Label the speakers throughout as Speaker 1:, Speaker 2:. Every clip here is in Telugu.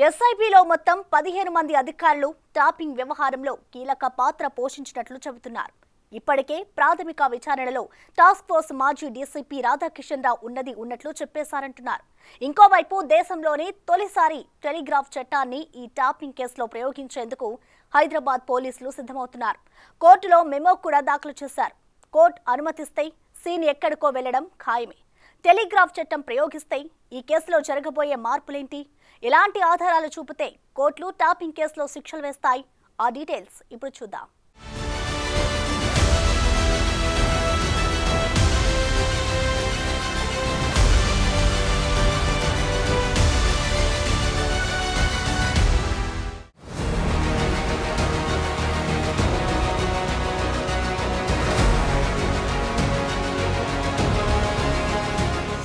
Speaker 1: ఎస్ఐబిలో మొత్తం 15 మంది అధికారులు టాపింగ్ వ్యవహారంలో కీలక పాత్ర పోషించినట్లు చెబుతున్నారు. ఇప్పటికే ప్రాథమిక విచారణలో టాస్క్ ఫోర్స్ మాజీ డీసీపీ రాధాకిషన్ రావు ఉన్నట్లు చెప్పేశారంటున్నారు. ఇంకోవైపు దేశంలోనే తొలిసారి టెలిగ్రాఫ్ చట్టాన్ని ఈ టాపింగ్ కేసులో ప్రయోగించేందుకు హైదరాబాద్ పోలీసులు సిద్ధమవుతున్నారు. కోర్టులో మెమో కూడా దాఖలు చేశారు. కోర్టు అనుమతిస్తే సీన్ ఎక్కడికో వెళ్లడం ఖాయమే. టెలిగ్రాఫ్ చట్టం ప్రయోగిస్తే ఈ కేసులో జరగబోయే మార్పులేంటి, ఎలాంటి ఆధారాలు చూపితే కోర్టులు టాపింగ్ కేసులో శిక్షలు వేస్తాయి, ఆ డీటెయిల్స్ ఇప్పుడు చూద్దాం.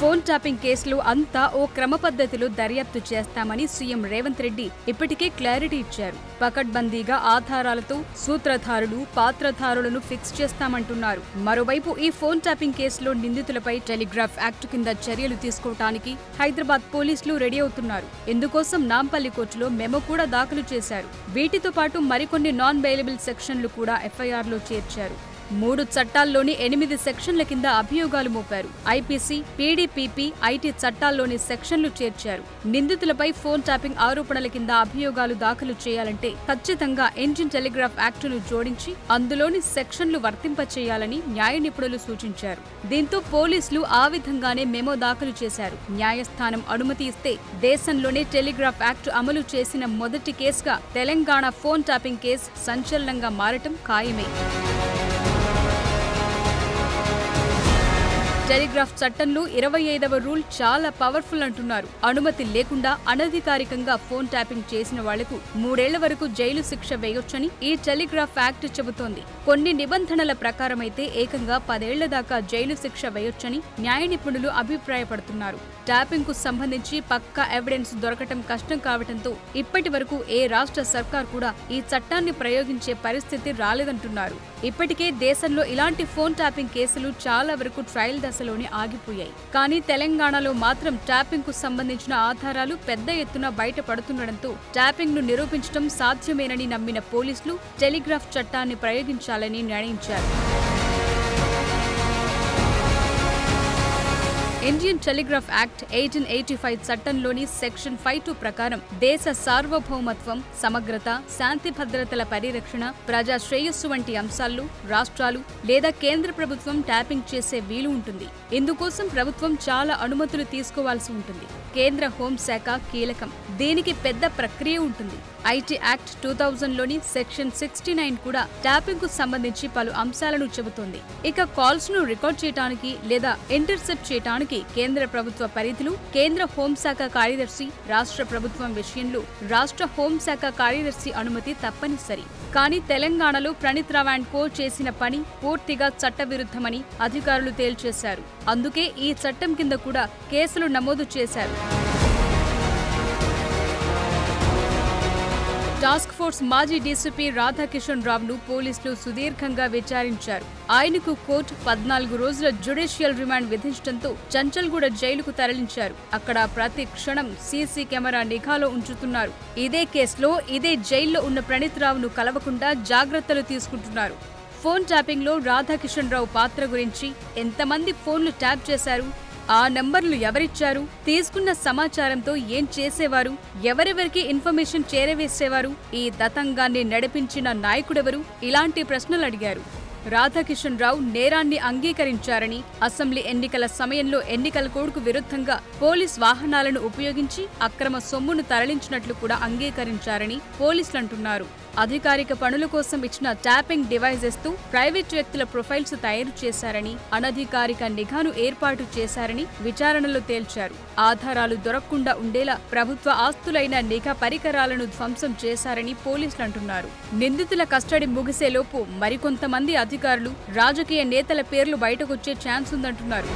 Speaker 2: ఫోన్ ట్యాపింగ్ కేసులు అంతా ఓ క్రమ పద్ధతిలో దర్యాప్తు చేస్తామని సీఎం రేవంత్ రెడ్డి ఇప్పటికే క్లారిటీ ఇచ్చారు. పకడ్బందీగా ఆధారాలతో సూత్రధారులు, పాత్రధారులను ఫిక్స్ చేస్తామంటున్నారు. మరోవైపు ఈ ఫోన్ ట్యాపింగ్ కేసులో నిందితులపై టెలిగ్రాఫ్ యాక్ట్ కింద చర్యలు తీసుకోవటానికి హైదరాబాద్ పోలీసులు రెడీ అవుతున్నారు. ఇందుకోసం నాంపల్లి కోర్టులో మెమో కూడా దాఖలు చేశారు. వీటితో పాటు మరికొన్ని నాన్ బెయిలబుల్ సెక్షన్లు కూడా ఎఫ్ఐఆర్లో చేర్చారు. 3 చట్టాల్లోని 8 సెక్షన్ల కింద అభియోగాలు మోపారు. ఐపీసీ, పీడీపీపీ, ఐటీ చట్టాల్లోని సెక్షన్లు చేర్చారు. నిందితులపై ఫోన్ ట్యాపింగ్ ఆరోపణల కింద అభియోగాలు దాఖలు చేయాలంటే ఖచ్చితంగా ఇండియన్ టెలిగ్రాఫ్ యాక్టును జోడించి అందులోని సెక్షన్లు వర్తింపచేయాలని న్యాయ నిపుణులు సూచించారు. దీంతో పోలీసులు ఆ విధంగానే మెమో దాఖలు చేశారు. న్యాయస్థానం అనుమతి ఇస్తే దేశంలోనే టెలిగ్రాఫ్ యాక్టు అమలు చేసిన మొదటి కేసుగా తెలంగాణ ఫోన్ ట్యాపింగ్ కేసు సంచలనంగా మారటం ఖాయమే. టెలిగ్రాఫ్ చట్టంలో 25వ రూల్ చాలా పవర్ఫుల్ అంటున్నారు. అనుమతి లేకుండా అనధికారికంగా ఫోన్ ట్యాపింగ్ చేసిన వాళ్లకు 3 ఏళ్ల వరకు జైలు శిక్ష వేయొచ్చని ఈ టెలిగ్రాఫ్ యాక్ట్ చెబుతోంది. కొన్ని నిబంధనల ప్రకారమైతే ఏకంగా 10 ఏళ్ల దాకా జైలు శిక్ష వేయొచ్చని న్యాయ నిపుణులు అభిప్రాయపడుతున్నారు. ట్యాపింగ్ కు సంబంధించి పక్కా ఎవిడెన్స్ దొరకటం కష్టం కావడంతో ఇప్పటి వరకు ఏ రాష్ట్ర సర్కార్ కూడా ఈ చట్టాన్ని ప్రయోగించే పరిస్థితి రాలేదంటున్నారు. ఇప్పటికే దేశంలో ఇలాంటి ఫోన్ ట్యాపింగ్ కేసులు చాలా వరకు ట్రయల్ దశలోనే ఆగిపోయాయి. కానీ తెలంగాణలో మాత్రం ట్యాపింగ్ కు సంబంధించిన ఆధారాలు పెద్ద ఎత్తున బయటపడుతుండటంతో ట్యాపింగ్ ను నిరూపించడం సాధ్యమేనని నమ్మిన పోలీసులు టెలిగ్రాఫ్ చట్టాన్ని ప్రయోగించాలని నిర్ణయించారు. ఇండియన్ టెలిగ్రాఫ్ యాక్ట్ 1885 చట్టంలోని సెక్షన్ 52 ప్రకారం దేశ సార్వభౌమత్వం, సమగ్రత, శాంతి భద్రతల పరిరక్షణ, ప్రజా శ్రేయస్సు వంటి అంశాల్లో రాష్ట్రాలు లేదా కేంద్ర ప్రభుత్వం ట్యాపింగ్ చేసే వీలు ఉంటుంది. ఇందుకోసం ప్రభుత్వం చాలా అనుమతులు తీసుకోవాల్సి ఉంటుంది. కేంద్ర హోంశాఖ కీలకం. దీనికి పెద్ద ప్రక్రియ ఉంటుంది. ఐటీ యాక్ట్ 2000లోని సెక్షన్ 69 కూడా ట్యాపింగ్ కు సంబంధించి పలు అంశాలను చెబుతోంది. ఇక కాల్స్ ను రికార్డ్ చేయడానికి లేదా ఇంటర్సెప్ట్ చేయడానికి కేంద్ర ప్రభుత్వ పరిధులు, కేంద్ర హోంశాఖ కార్యదర్శి, రాష్ట్ర ప్రభుత్వం విషయంలో రాష్ట్ర హోంశాఖ కార్యదర్శి అనుమతి తప్పనిసరి. కానీ తెలంగాణలో ప్రణీత్ రావ్ అండ్ కో చేసిన పని పూర్తిగా చట్టవిరుద్ధమని అధికారులు తేల్చేశారు. అందుకే ఈ చట్టం కింద కూడా కేసులు నమోదు చేశారు. టాస్క్ ఫోర్స్ మాజీ డీసీపీ రాధాకిషన్ రావును పోలీసులు సుదీర్ఘంగా విచారించారు. ఆయనకు కోర్టు 14 రోజుల జ్యుడిషియల్ రిమాండ్ విధించడంతో చంచల్గూడ జైలుకు తరలించారు. అక్కడ ప్రతి క్షణం సీసీ కెమెరా నిఘాలో ఉంచుతున్నారు. ఇదే కేసులో ఇదే జైల్లో ఉన్న ప్రణీత్ రావును కలవకుండా జాగ్రత్తలు తీసుకుంటున్నారు. ఫోన్ ట్యాపింగ్ లో రాధాకిషన్ రావు పాత్ర గురించి, ఎంతమంది ఫోన్లు ట్యాప్ చేశారు, ఆ నంబర్లు ఎవరిచ్చారు, తీసుకున్న సమాచారంతో ఏం చేసేవారు, ఎవరెవరికి ఇన్ఫర్మేషన్ చేరవేసేవారు, ఈ తతంగాన్ని నడిపించిన నాయకుడెవరు, ఇలాంటి ప్రశ్నలు అడిగారు. రాధాకిషన్ రావు నేరాన్ని అంగీకరించారని, అసెంబ్లీ ఎన్నికల సమయంలో ఎన్నికల కోడ్కు విరుద్ధంగా పోలీస్ వాహనాలను ఉపయోగించి అక్రమ సొమ్మును తరలించినట్లు కూడా అంగీకరించారని పోలీసులు అంటున్నారు. అధికారిక పనుల కోసం ఇచ్చిన ట్యాపింగ్ డివైజెస్ తో ప్రైవేట్ వ్యక్తుల ప్రొఫైల్స్ తయారు చేశారని, అనధికారిక నిఘాను ఏర్పాటు చేశారని విచారణలో తేల్చారు. ఆధారాలు దొరకకుండా ఉండేలా ప్రభుత్వ ఆస్తులైన నిఘా పరికరాలను ధ్వంసం చేశారని పోలీసులు అంటున్నారు. నిందితుల కస్టడీ ముగిసేలోపు మరికొంతమంది అధికారులు, రాజకీయ నేతల పేర్లు బయటకొచ్చే ఛాన్స్ ఉందంటున్నారు.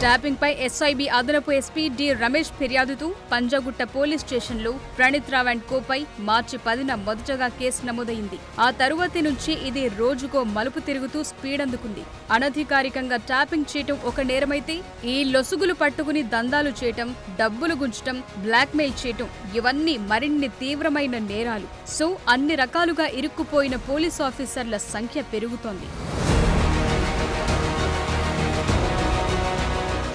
Speaker 2: ట్యాపింగ్ పై ఎస్ఐబి అదనపు ఎస్పీ డి రమేష్ ఫిర్యాదుతో పంజాగుట్ట పోలీస్ స్టేషన్లో ప్రణీత్ రావ్ అండ్ కోపై మార్చి 10న మొదటగా కేసు నమోదైంది. ఆ తరువాతి నుంచి ఇది రోజుకో మలుపు తిరుగుతూ స్పీడ్ అందుకుంది. అనధికారికంగా ట్యాపింగ్ చేయటం ఒక నేరమైతే ఈ లొసుగులు పట్టుకుని దందాలు చేయటం, డబ్బులు గుంచటం, బ్లాక్మెయిల్ చేయటం ఇవన్నీ మరిన్ని తీవ్రమైన నేరాలు. సో అన్ని రకాలుగా ఇరుక్కుపోయిన పోలీస్ ఆఫీసర్ల సంఖ్య పెరుగుతోంది.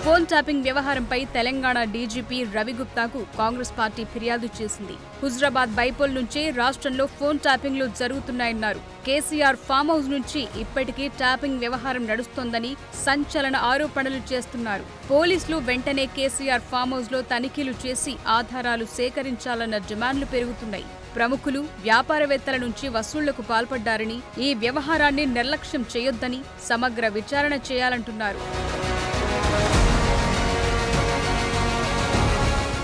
Speaker 2: ఫోన్ ట్యాపింగ్ వ్యవహారంపై తెలంగాణ డీజీపీ రవిగుప్తాకు కాంగ్రెస్ పార్టీ ఫిర్యాదు చేసింది. హుజరాబాద్ బైపోల్ నుంచే రాష్ట్రంలో ఫోన్ ట్యాపింగ్లు జరుగుతున్నాయన్నారు. కేసీఆర్ ఫామ్ హౌస్ నుంచి ఇప్పటికీ ట్యాపింగ్ వ్యవహారం నడుస్తోందని సంచలన ఆరోపణలు చేస్తున్నారు. పోలీసులు వెంటనే కేసీఆర్ ఫామ్ హౌస్ లో తనిఖీలు చేసి ఆధారాలు సేకరించాలన్న డిమాండ్లు పెరుగుతున్నాయి. ప్రముఖులు, వ్యాపారవేత్తల నుంచి వసూళ్లకు పాల్పడ్డారని, ఈ వ్యవహారాన్ని నిర్లక్ష్యం చేయొద్దని సమగ్ర విచారణ చేయాలంటున్నారు.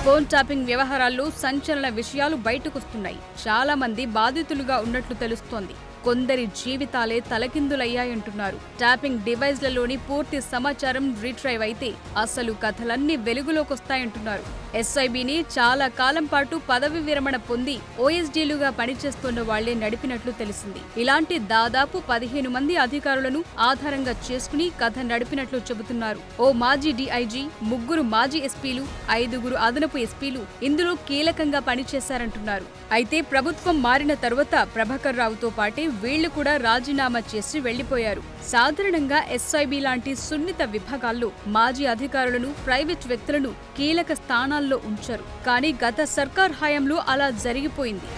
Speaker 2: ఫోన్ ట్యాపింగ్ వ్యవహారాల్లో సంచలన విషయాలు బయటకొస్తున్నాయి. చాలా మంది బాధితులుగా ఉన్నట్లు తెలుస్తోంది. కొందరి జీవితాలే తలకిందులయ్యాయంటున్నారు. ట్యాపింగ్ డివైజ్లలోని పూర్తి సమాచారం రీట్రైవ్ అయితే అసలు కథలన్నీ వెలుగులోకొస్తాయంటున్నారు. ఎస్ఐబిని చాలా కాలం పాటు పదవి విరమణ పొంది ఓఎస్డీలుగా పనిచేస్తున్న వాళ్లే నడిపినట్లు తెలిసింది. ఇలాంటి దాదాపు 15 మంది అధికారులను ఆధారంగా చేసుకుని కథ నడిపినట్లు చెబుతున్నారు. ఓ మాజీ డీఐజీ, 3 మాజీ ఎస్పీలు, 5 అదనపు ఎస్పీలు ఇందులో కీలకంగా పనిచేశారంటున్నారు. అయితే ప్రభుత్వం మారిన తరువాత ప్రభాకర్ రావుతో పాటే వీళ్లు కూడా రాజీనామా చేసి వెళ్లిపోయారు. సాధారణంగా ఎస్ఐబి లాంటి సున్నిత విభాగాల్లో మాజీ అధికారులను, ప్రైవేట్ వ్యక్తులను కీలక స్థానాల్లో ఉంచారు. కానీ గత సర్కార్ హయాంలో అలా జరిగిపోయింది.